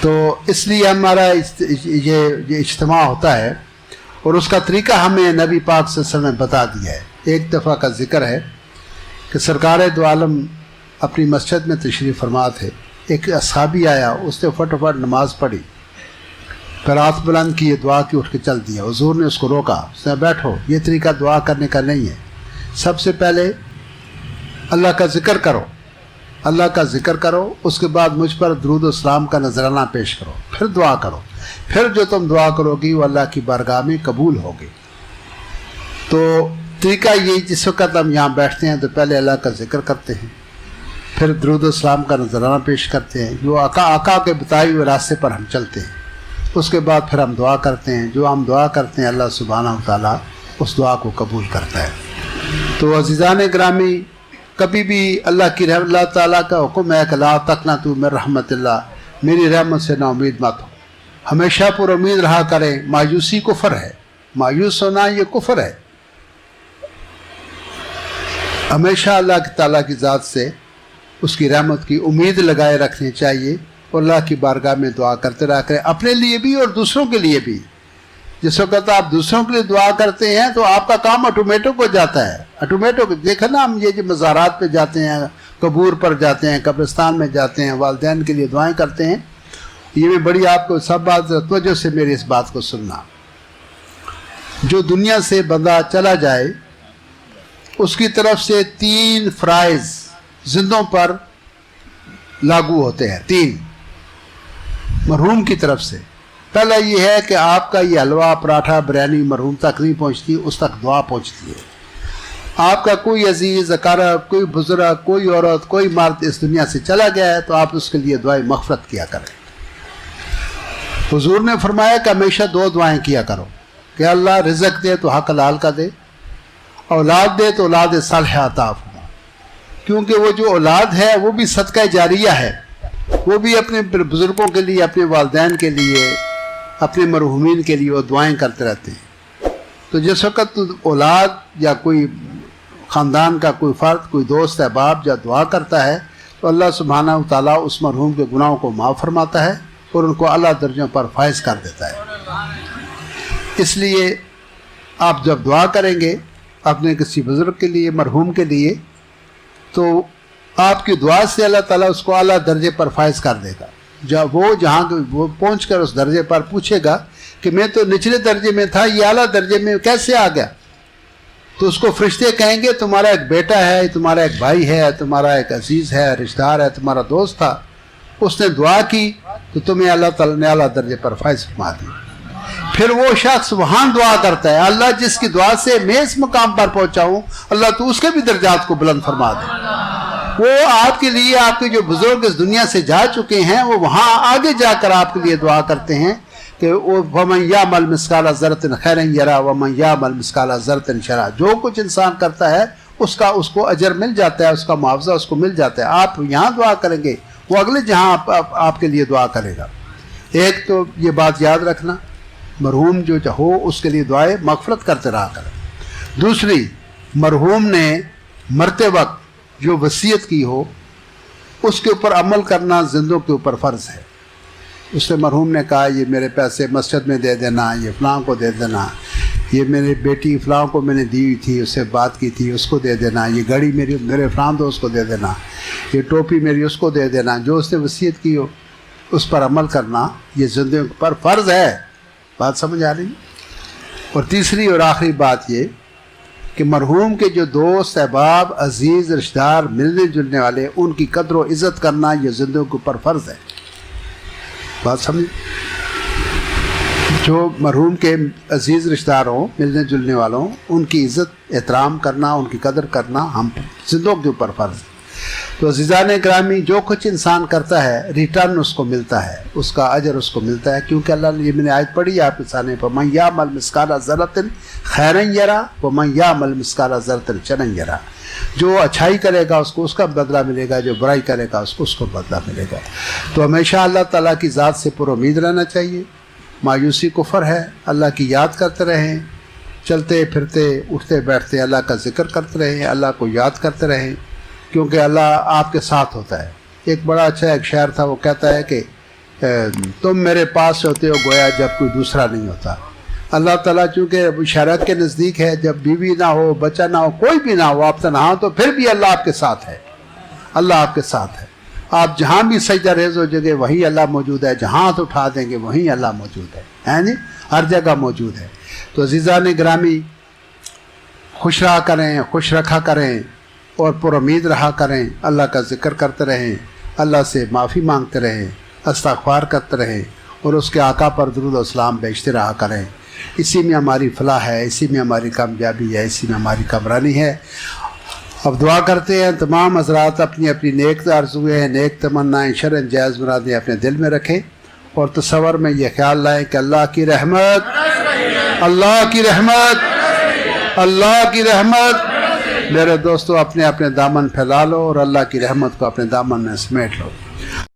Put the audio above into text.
تو اس لیے ہمارا یہ اجتماع ہوتا ہے، اور اس کا طریقہ ہمیں نبی پاک صلی اللہ علیہ وسلم نے بتا دیا ہے۔ ایک دفعہ کا ذکر ہے کہ سرکار دو عالم اپنی مسجد میں تشریف فرما تھے، ایک اصحابی آیا، اس نے فٹافٹ نماز پڑھی، پھر ہاتھ بلند کیے، دعا کی، اٹھ کے چل دیا۔ حضور نے اس کو روکا، اس نے بیٹھو، یہ طریقہ دعا کرنے کا نہیں ہے، سب سے پہلے اللہ کا ذکر کرو، اللہ کا ذکر کرو، اس کے بعد مجھ پر درود و سلام کا نذرانہ پیش کرو، پھر دعا کرو، پھر جو تم دعا کرو گی وہ اللہ کی بارگاہ میں قبول ہوگی۔ تو طریقہ یہ، جس وقت ہم یہاں بیٹھتے ہیں تو پہلے اللہ کا ذکر کرتے ہیں، پھر درود و سلام کا نذرانہ پیش کرتے ہیں، جو آقا کے بتائے ہوئے راستے پر ہم چلتے ہیں، اس کے بعد پھر ہم دعا کرتے ہیں، جو ہم دعا کرتے ہیں اللہ سبحانہ و تعالیٰ اس دعا کو قبول کرتا ہے۔ تو عزیزان گرامی، کبھی بھی اللہ تعالیٰ کا حکم ہے کہ لا تقنطوا من رحمت اللہ، میری رحمت سے نا امید مت ہو، ہمیشہ پر امید رہا کریں۔ مایوسی کفر ہے، مایوس ہونا یہ کفر ہے۔ ہمیشہ اللہ تعالیٰ کی ذات سے اس کی رحمت کی امید لگائے رکھنی چاہیے، اور اللہ کی بارگاہ میں دعا کرتے رہا کریں، اپنے لیے بھی اور دوسروں کے لیے بھی۔ جس وقت آپ دوسروں کے لیے دعا کرتے ہیں تو آپ کا کام آٹومیٹک ہو جاتا ہے، آٹومیٹک۔ دیکھیں نا، ہم یہ جو مزارات پہ جاتے ہیں، قبور پر جاتے ہیں، قبرستان میں جاتے ہیں، والدین کے لیے دعائیں کرتے ہیں، یہ بھی بڑی آپ کو سب بات توجہ سے میری اس بات کو سننا۔ جو دنیا سے بندہ چلا جائے، اس کی طرف سے 3 فرائض زندوں پر لاگو ہوتے ہیں، 3 مرحوم کی طرف سے۔ پہلا یہ ہے کہ آپ کا یہ حلوہ، پراٹھا، بریانی مرحوم تک نہیں پہنچتی، اس تک دعا پہنچتی ہے۔ آپ کا کوئی عزیز، اقارب، کوئی بزرگ، کوئی عورت، کوئی مرد اس دنیا سے چلا گیا ہے تو آپ اس کے لیے دعائیں مغفرت کیا کریں۔ حضور نے فرمایا کہ ہمیشہ 2 دعائیں کیا کرو کہ اللہ رزق دے تو حق حلال کا دے، اولاد دے تو اولاد صالحہ عطا فرما، کیونکہ وہ جو اولاد ہے وہ بھی صدقہ جاریہ ہے، وہ بھی اپنے بزرگوں کے لیے، اپنے والدین کے لیے، اپنے مرحومین کے لیے وہ دعائیں کرتے رہتے ہیں۔ تو جس وقت اولاد یا کوئی خاندان کا کوئی فرد، کوئی دوست احباب جب دعا کرتا ہے تو اللہ سبحانہ و تعالیٰ اس مرحوم کے گناہوں کو معاف فرماتا ہے اور ان کو اعلیٰ درجوں پر فائز کر دیتا ہے۔ اس لیے آپ جب دعا کریں گے اپنے کسی بزرگ کے لیے، مرحوم کے لیے، تو آپ کی دعا سے اللہ تعالیٰ اس کو اعلیٰ درجے پر فائز کر دے گا۔ جب وہ پہنچ کر اس درجے پر پوچھے گا کہ میں تو نچلے درجے میں تھا، یہ اعلیٰ درجے میں کیسے آ گیا، تو اس کو فرشتے کہیں گے تمہارا ایک بیٹا ہے، تمہارا ایک بھائی ہے، تمہارا ایک عزیز ہے، رشتہ دار ہے، تمہارا دوست تھا، اس نے دعا کی تو تمہیں اللہ تعالیٰ نے اعلیٰ درجے پر فائز فرما دی۔ پھر وہ شخص وہاں دعا کرتا ہے، اللہ جس کی دعا سے میں اس مقام پر پہنچا ہوں، اللہ تو اس کے بھی درجات کو بلند فرما دے۔ وہ آپ کے لیے، آپ کے جو بزرگ اس دنیا سے جا چکے ہیں، وہ وہاں آگے جا کر آپ کے لیے دعا کرتے ہیں کہ وَمَنْ يَعْمَلْ مِثْقَالَ ذَرَّةٍ خَيْرًا يَرَهُ وَمَنْ يَعْمَلْ مِثْقَالَ ذَرَّةٍ شَرًّا۔ جو کچھ انسان کرتا ہے اس کو اجر مل جاتا ہے، اس کا معاوضہ اس کو مل جاتا ہے۔ آپ یہاں دعا کریں گے، وہ اگلے جہاں آپ کے لیے دعا کرے گا۔ ایک تو یہ بات یاد رکھنا، مرحوم جو ہو اس کے لیے دعائیں مغفرت کرتے رہا کریں۔ دوسری، مرحوم نے مرتے وقت جو وصیت کی ہو اس کے اوپر عمل کرنا زندوں کے اوپر فرض ہے۔ اس نے مرحوم نے کہا یہ میرے پیسے مسجد میں دے دینا، یہ فلاں کو دے دینا، یہ میری بیٹی فلاں کو میں نے دی ہوئی تھی، اس سے بات کی تھی، اس کو دے دینا، یہ گھڑی میرے فلاں دوست کو دے دینا، یہ ٹوپی میری اس کو دے دینا، جو اس نے وصیت کی ہو اس پر عمل کرنا یہ زندوں پر فرض ہے۔ بات سمجھ آ رہی؟ اور تیسری اور آخری بات یہ کہ مرحوم کے جو دوست احباب، عزیز، رشتہ دار، ملنے جلنے والے، ان کی قدر و عزت کرنا یہ زندوں کے اوپر فرض ہے۔ بات سمجھ؟ جو مرحوم کے عزیز رشتہ دار ہوں، ملنے جلنے والوں، ان کی عزت احترام کرنا، ان کی قدر کرنا ہم زندوں کے اوپر فرض ہے۔ تو عزیزان گرامی، جو کچھ انسان کرتا ہے ریٹرن اس کو ملتا ہے، اس کا اجر اس کو ملتا ہے، کیونکہ اللہ نے یہ میں نے آیت پڑھی آپ کے سامنے پر مَن یعمل مثقال ذرۃ خیرا یرہ ومن یعمل مثقال ذرۃ شرا یرہ۔ جو اچھائی کرے گا اس کو اس کا بدلہ ملے گا، جو برائی کرے گا اس کو بدلہ ملے گا۔ تو ہمیشہ اللہ تعالیٰ کی ذات سے پر امید رہنا چاہیے۔ مایوسی کفر ہے، اللہ کی یاد کرتے رہیں، چلتے پھرتے اٹھتے بیٹھتے اللہ کا ذکر کرتے رہیں، اللہ کو یاد کرتے رہیں، کیونکہ اللہ آپ کے ساتھ ہوتا ہے۔ ایک بڑا اچھا ایک شعر تھا، وہ کہتا ہے کہ تم میرے پاس ہوتے ہو گویا جب کوئی دوسرا نہیں ہوتا۔ اللہ تعالیٰ چونکہ شرعت کے نزدیک ہے، جب بیوی نہ ہو، بچہ نہ ہو، کوئی بھی نہ ہو، آپ تنہا تو پھر بھی اللہ آپ کے ساتھ ہے، اللہ آپ کے ساتھ ہے۔ آپ جہاں بھی سجدہ ریز ہو جگہ وہیں اللہ موجود ہے، جہاں ہاتھ اٹھا دیں گے وہیں اللہ موجود ہے نہیں، ہر جگہ موجود ہے۔ تو عزیزان گرامی، خوش رہا کریں، خوش رکھا کریں اور پر امید رہا کریں، اللہ کا ذکر کرتے رہیں، اللہ سے معافی مانگتے رہیں، استغفار کرتے رہیں اور اس کے آقا پر درود و سلام بھیجتے رہا کریں۔ اسی میں ہماری فلاح ہے، اسی میں ہماری کامیابی ہے، اسی میں ہماری کامرانی ہے۔ اب دعا کرتے ہیں تمام حضرات اپنی اپنی نیک آرزوئیں، نیک تمنائیں، شرع جائز مرادیں اپنے دل میں رکھیں اور تصور میں یہ خیال لائیں کہ اللہ کی رحمت، اللہ کی رحمت، اللہ کی رحمت۔ میرے دوستو، اپنے اپنے دامن پھیلا لو اور اللہ کی رحمت کو اپنے دامن میں سمیٹ لو۔